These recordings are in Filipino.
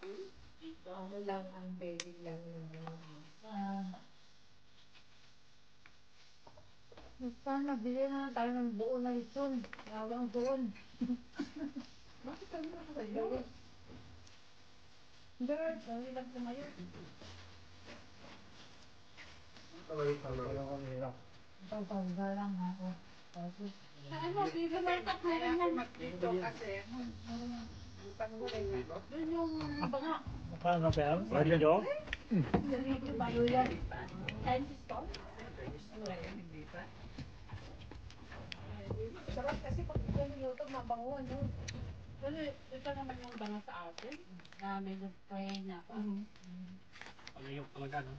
Ano lang ang bedding lang naman. Sana bili na tayo ng buo na ito. Tawang doon. Bakit ano na kayo? Girl, sabi lang tumayo. Pagpagda lang ako. Ano, di naman katulad yan. Dito kasi. Doon yung banga. Paano pa yan? Pwede nyo? Dito tayo yan. Chinese store? Wala yan, hindi pa. Sarap kasi pag ito niluto, mabango, ano? Kasi ito naman yung banga sa atin. Na may nag-pray na pa. Ano yung palaga, no?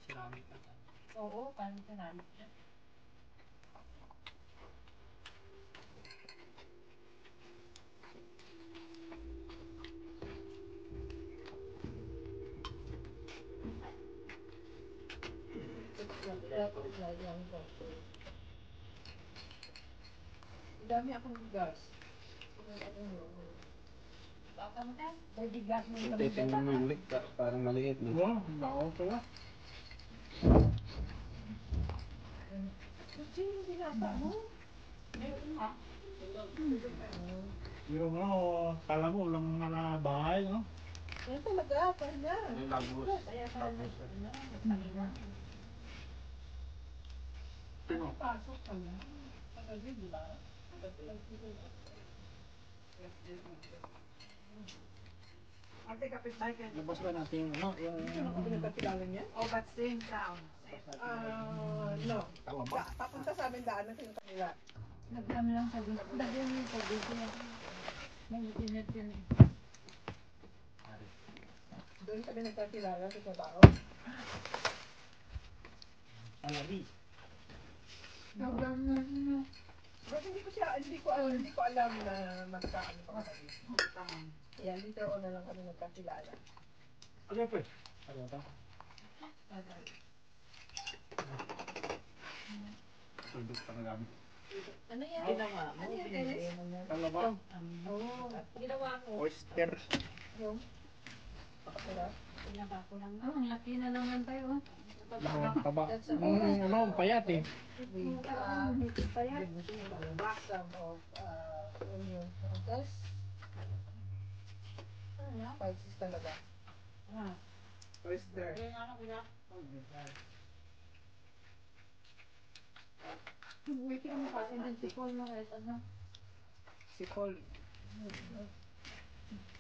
Ceramic ka. Oo, parang ceramic siya. Dami akong gas. Baka mo tayo. Pwede gas mo yung Titingnan mo yung lick, parang maliit. No? Wow, bako ito ba? Sino yung binata mo? Pero mo, kala mo, walang mga bahay, no? Yan talaga, kanya. Yung labos. Kaya ka na. Pasok ka na. Pagkabi, di ba? Ate, kapit tayo ka. Labas ba natin yung, ano, yung... Sino ka pinagkakilala niya? Oh, but same town. No. Kalaba. Papunta sa amin daan natin yung kanila. Nagdami lang sa gusto. Dahil yung sa gusto niya. Mag-init yun eh. Doon kami nagkakilala sa trabaho. Alabi. Nagdami na yun. But hindi ko alam na magkaano pa kami. Yan, dito ako na lang kami nagkakilala. Ano pa eh? Ano ba? Sundok pa na gamit. Ano yan? Ginawa mo. Ano yan, Dennis? Kalaba. Oo. Ginawa ko. Oyster. Yung? Sarap. Pinaba ko lang. Oh, ang laki na naman tayo. Taba. That's a Ano, payat eh. with some of onion. Tapos, spices talaga. Oyster. Wait ka mo kasi din si Paul na kahit ano. Si Paul.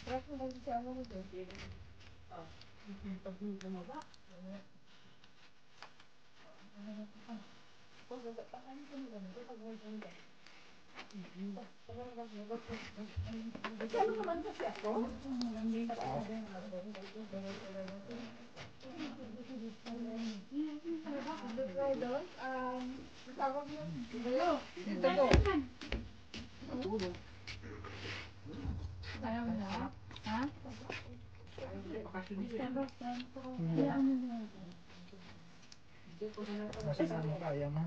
Sarap mo lang siya mo doon. Pag bumaba. Nagkano naman kasi ako? Doon, tawag yun. Dito ko. Ayaw na. Ha? Kasi ano kaya mo?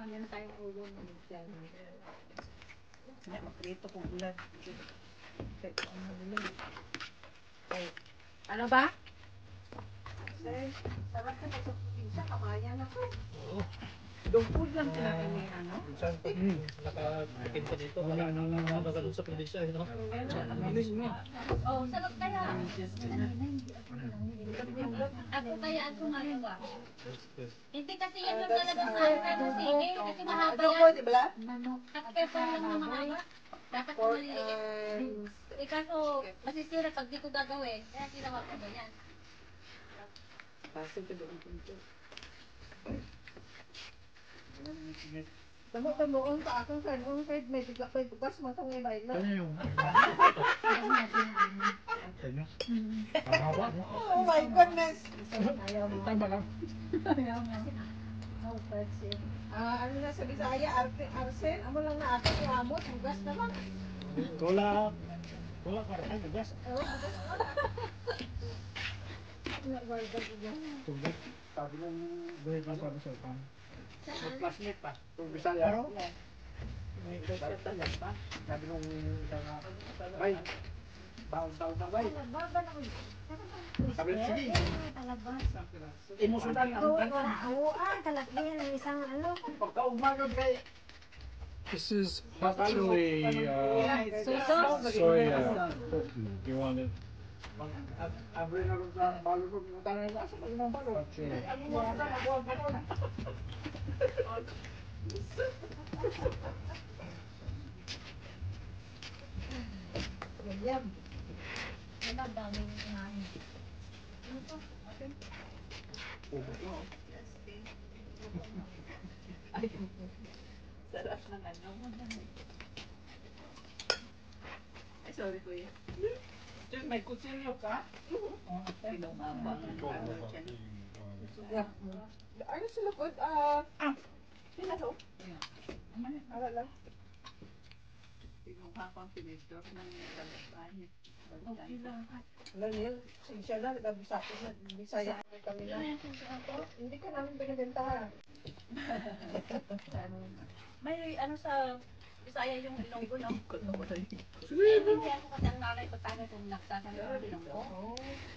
Yan tayo ulo. Dito ko ulan. Ano ba? Kasi, sarap na pagkakutin kamayan ako. Dungkod lang tinatay ano? Minsan, nakakin ka dito. Wala na lang ako ganun sa probinsya, no? Oh, sarap kaya. Ako kaya ako magawa. Hindi kasi yan yung lalabas sa ano sige, kasi mahaba Ano ko, yan. di ba? Kasi kaya pa lang na mahaba. Dapat maliliit. Ikaso, masisira pag di ko gagawin. Kaya ginawa ko ganyan. Pasok ko doon. Tamo-tamoon pa akong kanon kahit may tigla pa bukas matang may baila. Ano yung... Ano? Mahaba, no? Oh my goodness! Tama lang. Ano na sa Bisaya, Arsen, amo lang na ato yung amot, bugas naman. Wala. Wala ka rin, bugas. Oh, bugas naman. Tubig. Sabi ng Dahil pa sa usapan. classmate pa. Yung Bisaya. May kaya pa. Sabi nung bay. Baon na bay. Sabi ng sige. Imusudan ang pagka-umaga kay This is actually soy. You want it? abre na rin sa balo ko ng tanay na sa ng balo. Actually. Ano mo na ako ang balo? William. Ano daming kumain. Ay, sarap ng ano. Ay, sorry kuya. Just may kutsilyo ka? Ay, lumabang. Yeah. Ano sila po? Sila to? Ala lang. Tingnan ko ang pinidor ng talapay. Okay lang. Alam niyo, siya na, Bisaya kami na. Hindi ka namin binibentahan. May ano sa Bisaya yung Ilonggo, no? Hindi ako kasi ang nanay ko tayo kung nagsasabi ng Ilonggo.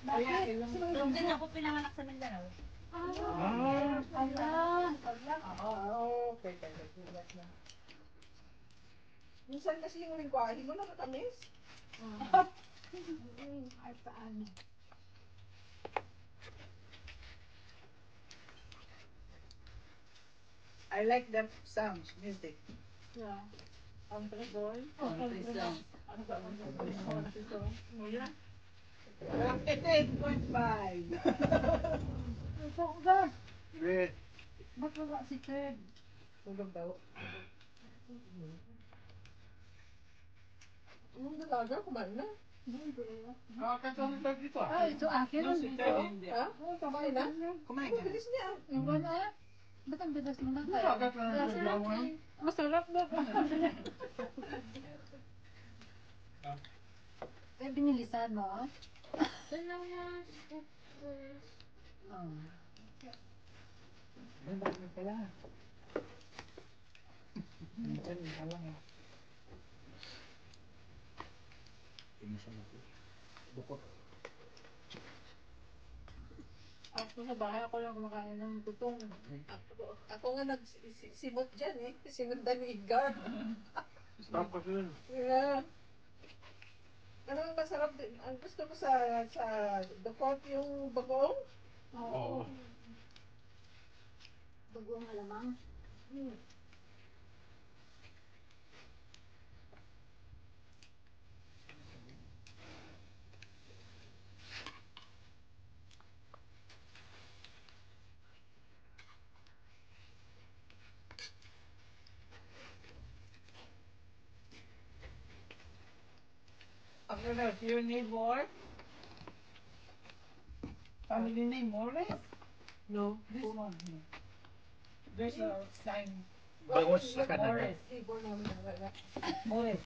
Bakit? Doon din ako pinanganak sa Mindanao. Okay. Minsan kasi yung lingwahe mo nakatamis. Ay, paano? I like the sounds, music. Yeah. Ang presol. Ano ba ang presol? Mula? 88.5. Wait. Ba't wala si Ted? Tulog daw. Dalaga, kumain na. Kakatulog ba dito? Ah, ito akin. No, si Ted hindi. Ha? Kumain na? Kumain ka. Bilis niya. Yung gano'n? Ba't ang bilis mo lang tayo? Kakatulog mo. Masarap na. Eh, binilisan mo? Bukot. Ako sa bahay, ako lang kumakain ng tutong. Ako nga nagsimot dyan eh. Sinundan ni Edgar. Stop kasi yun. Yeah. Ano ang masarap din? Ang gusto ko sa Dukot yung bagoong. Oo. Bagoong alamang. After that, do you need more? Family name, Morris? No. This one. There's a sign. Bangos sa kanan. Morris. Ibon namin ang wala. Morris.